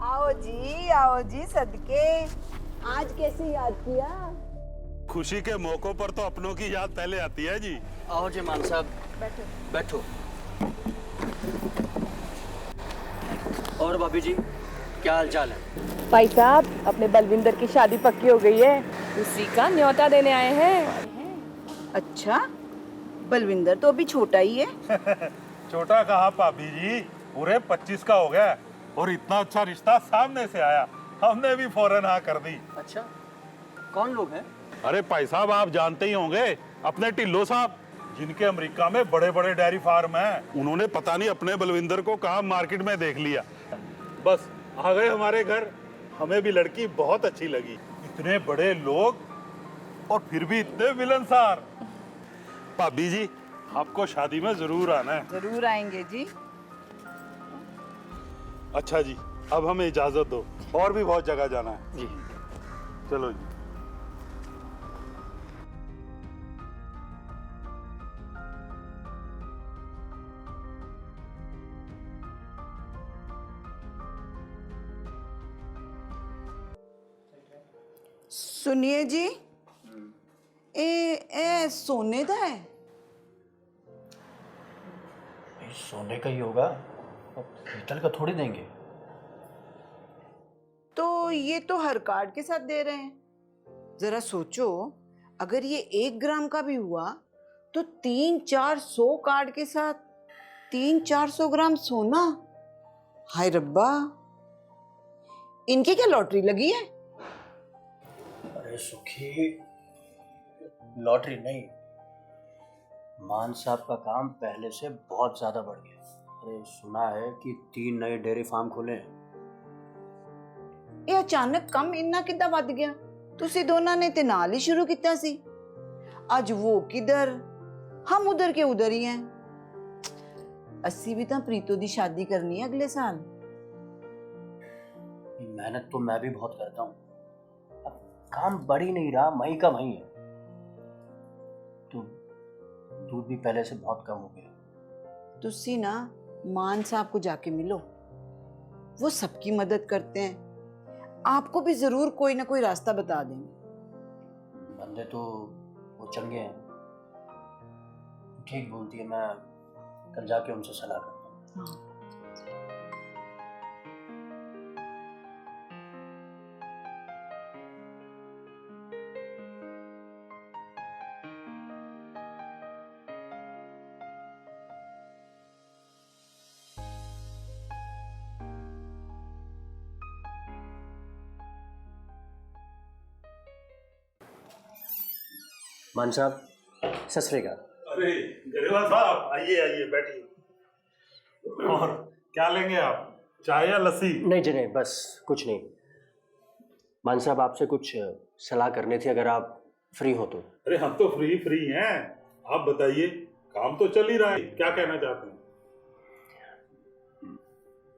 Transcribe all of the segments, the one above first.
आओ जी सदके। आज कैसे याद किया? खुशी के मौकों पर तो अपनों की याद पहले आती है जी। आओ जी मान साहब, बैठो। बैठो। और भाभी जी, क्या हाल चाल है? भाई साहब, अपने बलविंदर की शादी पक्की हो गई है, उसी का न्योता देने आए हैं। अच्छा, बलविंदर तो अभी छोटा ही है। छोटा कहा भाभी जी, पूरे 25 का हो गया और इतना अच्छा रिश्ता सामने से आया, हमने भी फौरन हाँ कर दी। अच्छा, कौन लोग हैं? अरे भाई साहब, आप जानते ही होंगे, अपने टिल्लो साहब, जिनके अमेरिका में बड़े बड़े डेयरी फार्म हैं। उन्होंने पता नहीं अपने बलविंदर को कहाँ मार्केट में देख लिया, बस आ गए हमारे घर। हमें भी लड़की बहुत अच्छी लगी, इतने बड़े लोग और फिर भी इतने मिलनसार। भाभी जी, आपको शादी में जरूर आना है। जरूर आएंगे जी। अच्छा जी, अब हमें इजाजत दो, और भी बहुत जगह जाना है जी। चलो जी। सुनिए जी, ए सोने दा है? सोने का ही होगा, पीतल का थोड़ी देंगे। तो ये तो हर कार्ड के साथ दे रहे हैं। जरा सोचो, अगर ये 1 ग्राम का भी हुआ तो 300-400 कार्ड के साथ 300-400 ग्राम सोना। हाय रब्बा, इनकी क्या लॉटरी लगी है? अरे सुखी, लॉटरी नहीं, मान साहब का काम पहले से बहुत ज्यादा बढ़ गया। अरे सुना है कि 3 नए डेयरी फार्म खुले हैं। ये अचानक कम इन्ना किद्दां वध गया? तुसी दोनों ने ते नाल ही शुरू किया सी। आज वो किधर, हम उधर के उधर ही हैं। अस्सी भी तो प्रीतो दी शादी करनी है अगले साल। मेहनत तो मैं भी बहुत करता हूँ, अब काम बढ़ ही नहीं रहा, वहीं का वहीं है। तो दूध भी पहले से बहुत कम हो गया। तुसी ना मान साहब को जाके मिलो, वो सबकी मदद करते हैं, आपको भी जरूर कोई ना कोई रास्ता बता देंगे। बंदे तो वो चंगे हैं, ठीक बोलती है, मैं कल जाके उनसे सलाह करता हूँ। मान साहब, सत श्री अकाल। अरे गरेवाल साहब, आइए आइए, बैठिए। और क्या लेंगे आप, चाय या लस्सी? नहीं जी नहीं, बस कुछ नहीं। मान साहब, आपसे कुछ सलाह करनी थी, अगर आप फ्री हो तो। अरे हम तो फ्री हैं, आप बताइए, काम तो चल ही रहा है, क्या कहना चाहते हैं?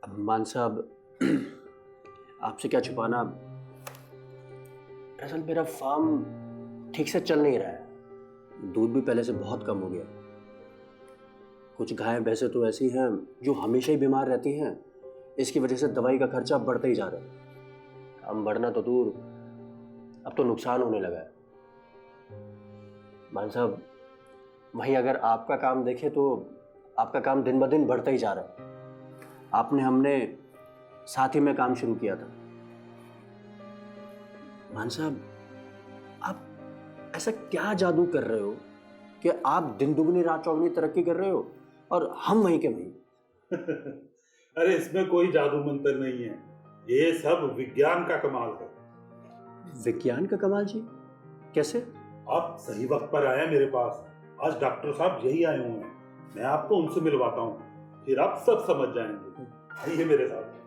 अब मान साहब, आपसे क्या छुपाना, दरअसल मेरा फार्म ठीक से चल नहीं रहा है, दूध भी पहले से बहुत कम हो गया। कुछ गायें भैंसें तो ऐसी हैं जो हमेशा ही बीमार रहती हैं, इसकी वजह से दवाई का खर्चा बढ़ता ही जा रहा है। काम बढ़ना तो दूर, अब तो नुकसान होने लगा है। मान साहब, वहीं अगर आपका काम देखें तो आपका काम दिन ब दिन बढ़ता ही जा रहा है। हमने साथ ही में काम शुरू किया था। मान साहब, आप ऐसा क्या जादू कर रहे हो कि आप दिन दुगनी रात चौगनी तरक्की कर रहे हो और हम वहीं के वहीं? अरे इसमें कोई जादू मंत्र नहीं है, ये सब विज्ञान का कमाल है। विज्ञान का कमाल जी? कैसे? आप सही वक्त पर आए हैं मेरे पास। आज डॉक्टर साहब यही आए हुए हैं, मैं आपको उनसे मिलवाता हूँ, फिर आप सब समझ जाएंगे। आइए मेरे साथ।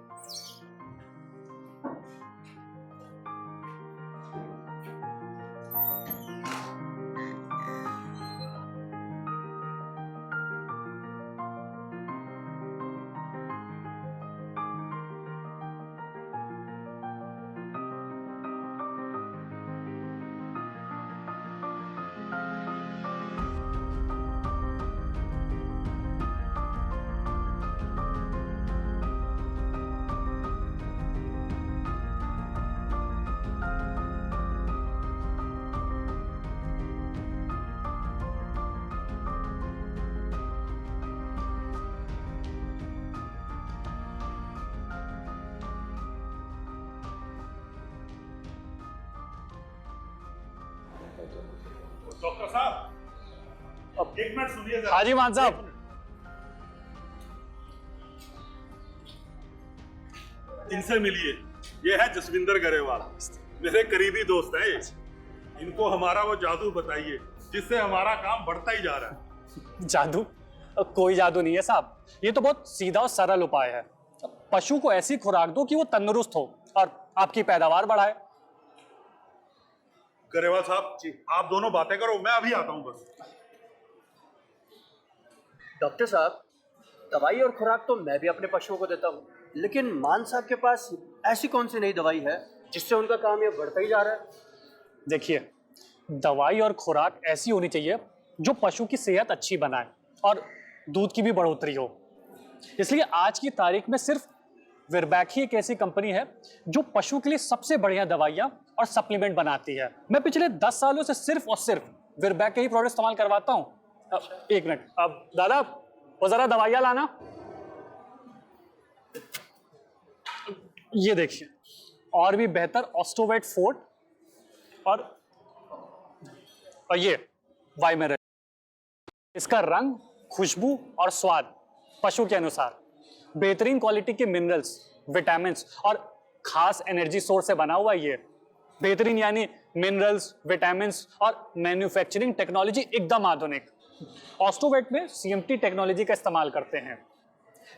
डॉक्टर साहब अब एक मिनट सुनिए जरा। हाँ जी मान साहब। इनसे मिलिए, ये है जसविंदर गरेवाल, मेरे करीबी दोस्त है ये। इनको हमारा वो जादू बताइए जिससे हमारा काम बढ़ता ही जा रहा है। जादू? कोई जादू नहीं है साहब, ये तो बहुत सीधा और सरल उपाय है। पशु को ऐसी खुराक दो कि वो तंदुरुस्त हो और आपकी पैदावार बढ़ाए। गरेवाल साहब जी, आप दोनों बातें करो, मैं अभी आता हूँ बस। डॉक्टर साहब, दवाई और खुराक तो मैं भी अपने पशुओं को देता हूँ, लेकिन मान साहब के पास ऐसी कौन सी नई दवाई है जिससे उनका काम ये बढ़ता ही जा रहा है? देखिए, दवाई और खुराक ऐसी होनी चाहिए जो पशु की सेहत अच्छी बनाए और दूध की भी बढ़ोतरी हो। इसलिए आज की तारीख में सिर्फ विरबैक ही एक ऐसी कंपनी है जो पशु के लिए सबसे बढ़िया दवाइयाँ और सप्लीमेंट बनाती है। मैं पिछले 10 सालों से सिर्फ और सिर्फ विरबैक के ही प्रोडक्ट इस्तेमाल करवाता हूँ। एक मिनट, अब दादा वो जरा दवाइयाँ लाना। ये देखिए, और भी बेहतर ऑस्टोवेट फोर्ट और ये वाइमेरल। इसका रंग, खुशबू और स्वाद पशु के अनुसार, बेहतरीन क्वालिटी के मिनरल्स, विटामिन्स और खास एनर्जी सोर्स से बना हुआ ये। बेहतरीन यानी मिनरल्स, विटामिन्स और मैन्युफैक्चरिंग टेक्नोलॉजी एकदम आधुनिक। ऑस्टोवेट में सीएमटी टेक्नोलॉजी का इस्तेमाल करते हैं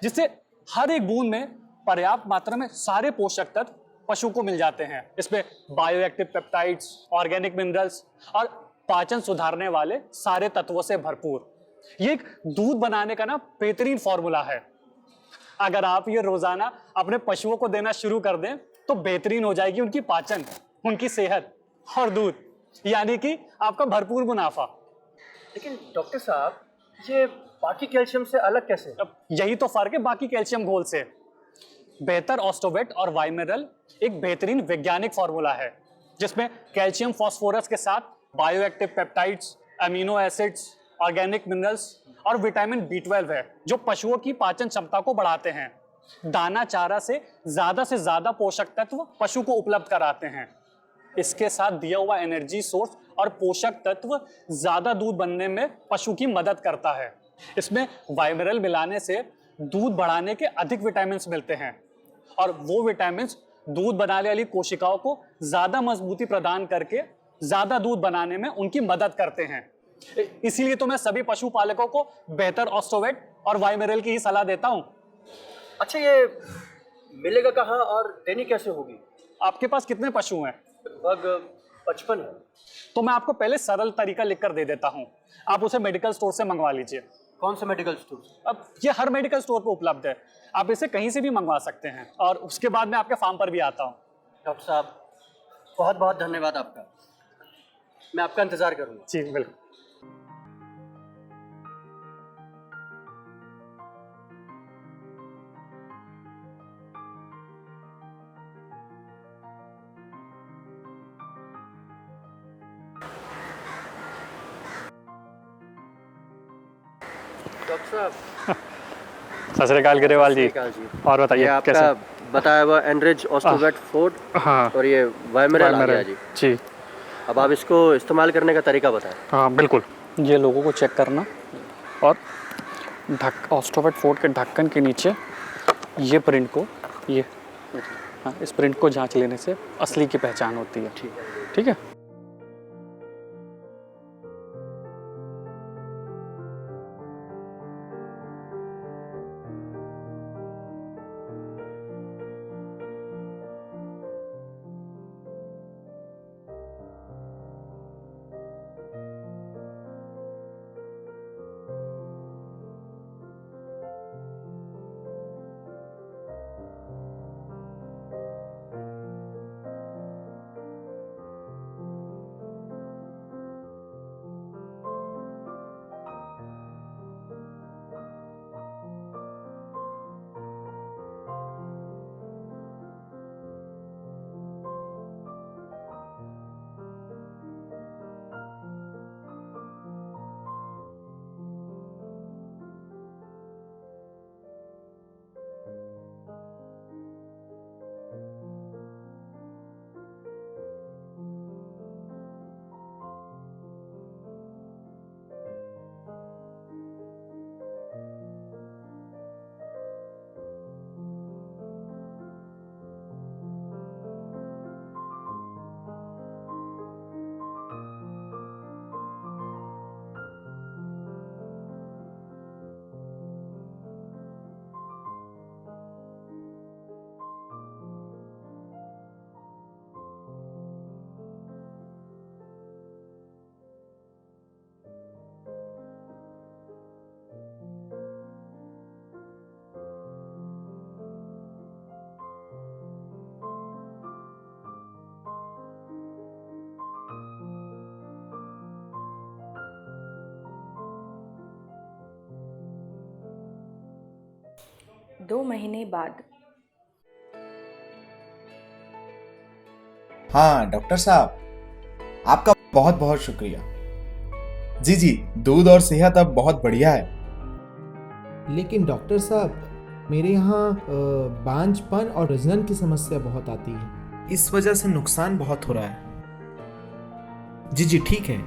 जिससे हर एक बूंद में पर्याप्त मात्रा में सारे पोषक तत्व पशु को मिल जाते हैं। इसमें बायोएक्टिव पेप्टाइड्स, ऑर्गेनिक मिनरल्स और पाचन सुधारने वाले सारे तत्वों से भरपूर। ये एक दूध बनाने का ना बेहतरीन फॉर्मूला है। अगर आप ये रोजाना अपने पशुओं को देना शुरू कर दें तो बेहतरीन हो जाएगी उनकी पाचन, उनकी सेहत और दूध, यानी कि आपका भरपूर मुनाफा। लेकिन डॉक्टर साहब, ये बाकी कैल्शियम से अलग कैसे? अब यही तो फर्क है बाकी कैल्शियम घोल से। बेहतर ऑस्टोवेट और वाइमेरल एक बेहतरीन वैज्ञानिक फॉर्मूला है जिसमें कैल्शियम फास्फोरस के साथ bioactive peptides, amino acids, organic minerals और विटामिन B12 है जो पशुओं की पाचन क्षमता को बढ़ाते हैं। दाना चारा से ज्यादा पोषक तत्व पशु को उपलब्ध कराते हैं। इसके साथ दिया हुआ एनर्जी सोर्स और पोषक तत्व ज्यादा दूध बनने में पशु की मदद करता है। इसमें वाइमेरल मिलाने से दूध बढ़ाने के अधिक विटामिन मिलते हैं और वो विटामिन दूध बनाने वाली कोशिकाओं को ज्यादा मजबूती प्रदान करके ज्यादा दूध बनाने में उनकी मदद करते हैं। इसीलिए तो मैं सभी पशुपालकों को बेहतर ऑस्टोवेट और वाइमेरल की ही सलाह देता हूँ। अच्छा, ये मिलेगा कहाँ और देनी कैसे होगी? आपके पास कितने पशु हैं? लगभग 55 है। तो मैं आपको पहले सरल तरीका लिखकर दे देता हूँ, आप उसे मेडिकल स्टोर से मंगवा लीजिए। कौन सा मेडिकल स्टोर? अब ये हर मेडिकल स्टोर पर उपलब्ध है, आप इसे कहीं से भी मंगवा सकते हैं और उसके बाद मैं आपके फार्म पर भी आता हूँ। डॉक्टर साहब, बहुत बहुत धन्यवाद आपका। मैं आपका इंतजार करूँगा। जी बिल्कुल। डॉक्टर साहब, सत श्री अकाल गरेवाल जी। और बताइए ये आपका कैसे? बताया हुआ एनरिच ऑस्टोवेट फोर्ट हाँ और ये वाइमेरल आ गया जी। जी अब आप इसको इस्तेमाल करने का तरीका बताएं। हाँ बिल्कुल। ये लोगों को चेक करना और ऑस्टोवेट फोर्ट के ढक्कन के नीचे ये प्रिंट को, ये हाँ, इस प्रिंट को जांच लेने से असली की पहचान होती है। ठीक है। 2 महीने बाद। हाँ डॉक्टर साहब, आपका बहुत बहुत शुक्रिया। जी जी, दूध और सेहत अब बहुत बढ़िया है। लेकिन डॉक्टर साहब, मेरे यहाँ बांझपन और प्रजनन की समस्या बहुत आती है। इस वजह से नुकसान बहुत हो रहा है। जी जी ठीक है।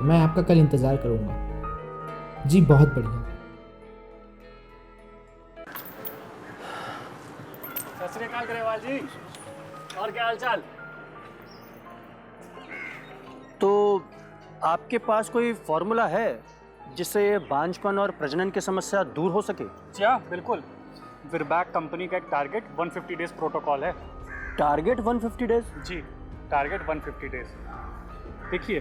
मैं आपका कल इंतज़ार करूँगा। जी बहुत बढ़िया। सत श्री अकाल ग्रेवाल जी, और क्या हालचाल? तो आपके पास कोई फॉर्मूला है जिससे ये बांझपन और प्रजनन की समस्या दूर हो सके? जी हाँ, बिल्कुल। विरबैक कंपनी का एक टारगेट 150 डेज प्रोटोकॉल है। Target 150 days? जी, टारगेट 150 डेज। देखिए,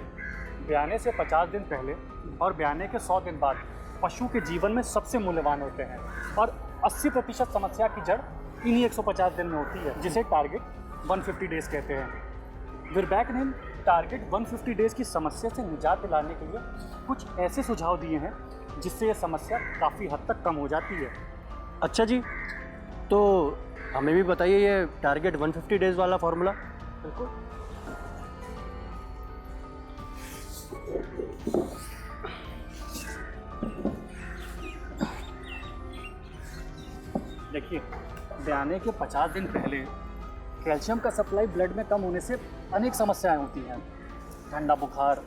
ब्याने से 50 दिन पहले और ब्याने के 100 दिन बाद पशु के जीवन में सबसे मूल्यवान होते हैं, और 80% समस्या की जड़ इन्हीं 150 दिन में होती है, जिसे टारगेट 150 डेज कहते हैं। विरबैक ने टारगेट 150 डेज की समस्या से निजात दिलाने के लिए कुछ ऐसे सुझाव दिए हैं जिससे ये समस्या काफ़ी हद तक कम हो जाती है। अच्छा जी, तो हमें भी बताइए ये टारगेट 150 डेज वाला फॉर्मूला। बिल्कुल। देखिए, ब्याने के 50 दिन पहले कैल्शियम का सप्लाई ब्लड में कम होने से अनेक समस्याएं होती हैं। ठंडा बुखार,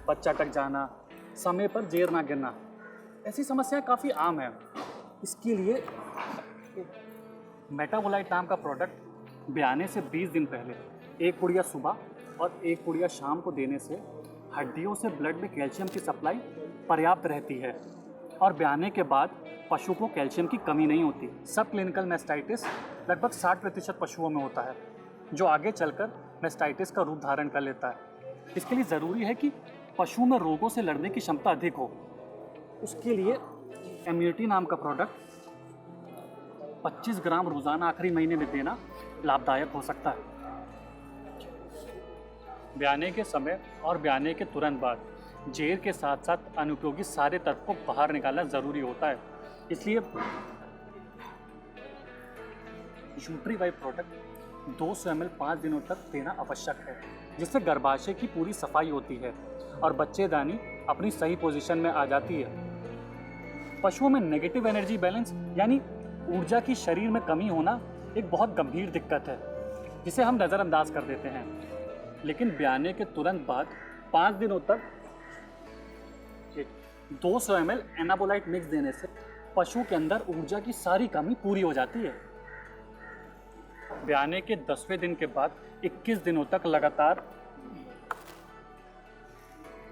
बच्चा टक जाना, समय पर जेर ना गिरना, ऐसी समस्याएं काफ़ी आम हैं। इसके लिए मेटाबोलाइट नाम का प्रोडक्ट ब्याने से 20 दिन पहले 1 पुड़िया सुबह और 1 पुड़िया शाम को देने से हड्डियों से ब्लड में कैल्शियम की सप्लाई पर्याप्त रहती है, और ब्याने के बाद पशु को कैल्शियम की कमी नहीं होती। सब क्लिनिकल मैस्टाइटिस लगभग 60% पशुओं में होता है, जो आगे चलकर मैस्टाइटिस का रूप धारण कर लेता है। इसके लिए ज़रूरी है कि पशु में रोगों से लड़ने की क्षमता अधिक हो। उसके लिए इम्यूनिटी नाम का प्रोडक्ट 25 ग्राम रोज़ाना आखिरी महीने में देना लाभदायक हो सकता है। ब्याने के समय और ब्याने के तुरंत बाद जेर के साथ साथ अनुपयोगी सारे तत्व को बाहर निकालना ज़रूरी होता है। इसलिए यूट्रीवाई प्रोडक्ट 200 ml 5 दिनों तक देना आवश्यक है, जिससे गर्भाशय की पूरी सफाई होती है और बच्चेदानी अपनी सही पोजीशन में आ जाती है। पशुओं में नेगेटिव एनर्जी बैलेंस यानी ऊर्जा की शरीर में कमी होना एक बहुत गंभीर दिक्कत है, जिसे हम नज़रअंदाज कर देते हैं। लेकिन ब्याने के तुरंत बाद 5 दिनों तक 200 ml एनाबोलाइट मिक्स देने से पशु के अंदर ऊर्जा की सारी कमी पूरी हो जाती है। ब्याने के 10वें दिन के बाद 21 दिनों तक लगातार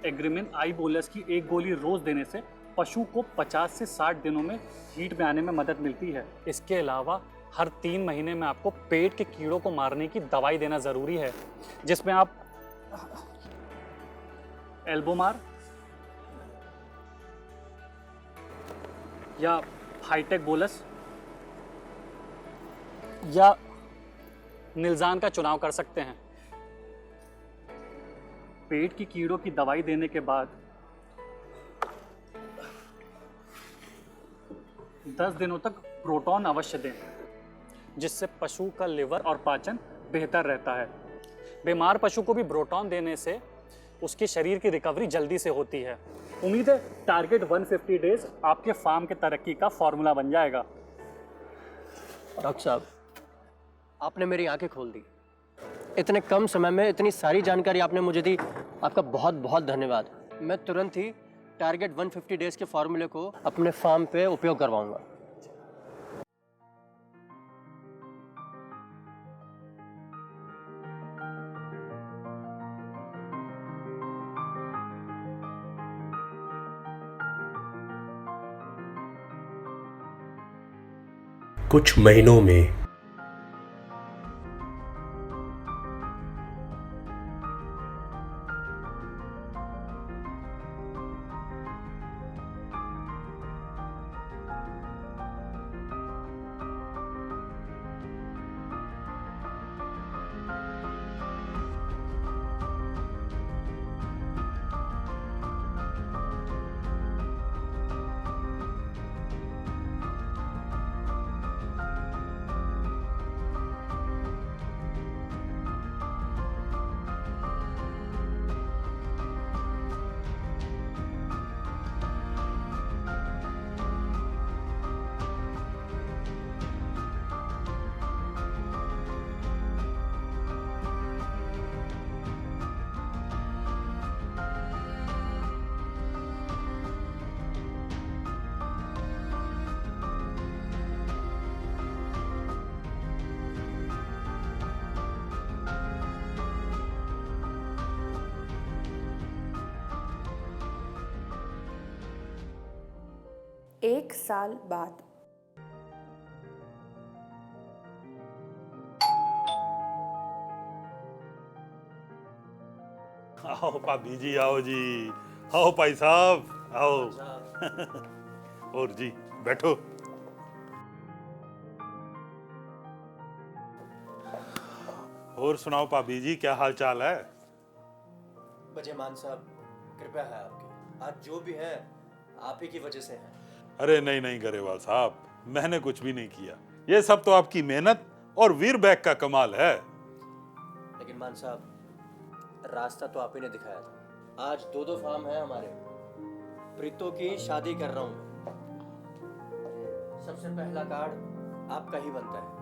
एग्रीमिन आई बोलस की 1 गोली रोज देने से पशु को 50 से 60 दिनों में हीट में आने में मदद मिलती है। इसके अलावा हर 3 महीने में आपको पेट के कीड़ों को मारने की दवाई देना ज़रूरी है, जिसमें आप एल्बोमार या हाईटेक बोलस या निल्जान का चुनाव कर सकते हैं। पेट की कीड़ों की दवाई देने के बाद 10 दिनों तक प्रोटॉन अवश्य दें, जिससे पशु का लिवर और पाचन बेहतर रहता है। बीमार पशु को भी प्रोटॉन देने से उसके शरीर की रिकवरी जल्दी से होती है। उम्मीद है टारगेट 150 डेज आपके फार्म के तरक्की का फॉर्मूला बन जाएगा। डॉक्टर साहब, आपने मेरी आंखें खोल दी। इतने कम समय में इतनी सारी जानकारी आपने मुझे दी, आपका बहुत बहुत धन्यवाद। मैं तुरंत ही टारगेट 150 डेज के फॉर्मूले को अपने फार्म पे उपयोग करवाऊंगा। कुछ महीनों में 1 साल बाद। आओ भाभी जी, आओ जी, आओ भाई साहब, आओ। और जी बैठो। और सुनाओ भाभी जी, क्या हाल चाल है? बजेमान साहब, कृपया है आपकी। आज जो भी है आप ही की वजह से है। अरे नहीं नहीं गरेवाल साहब, मैंने कुछ भी नहीं किया। ये सब तो आपकी मेहनत और वीर बैग का कमाल है। लेकिन मान साहब, रास्ता तो आप ही ने दिखाया था। आज 2 फार्म है हमारे। प्रीतो की शादी कर रहा हूं मैं। सबसे पहला कार्ड आपका ही बनता है।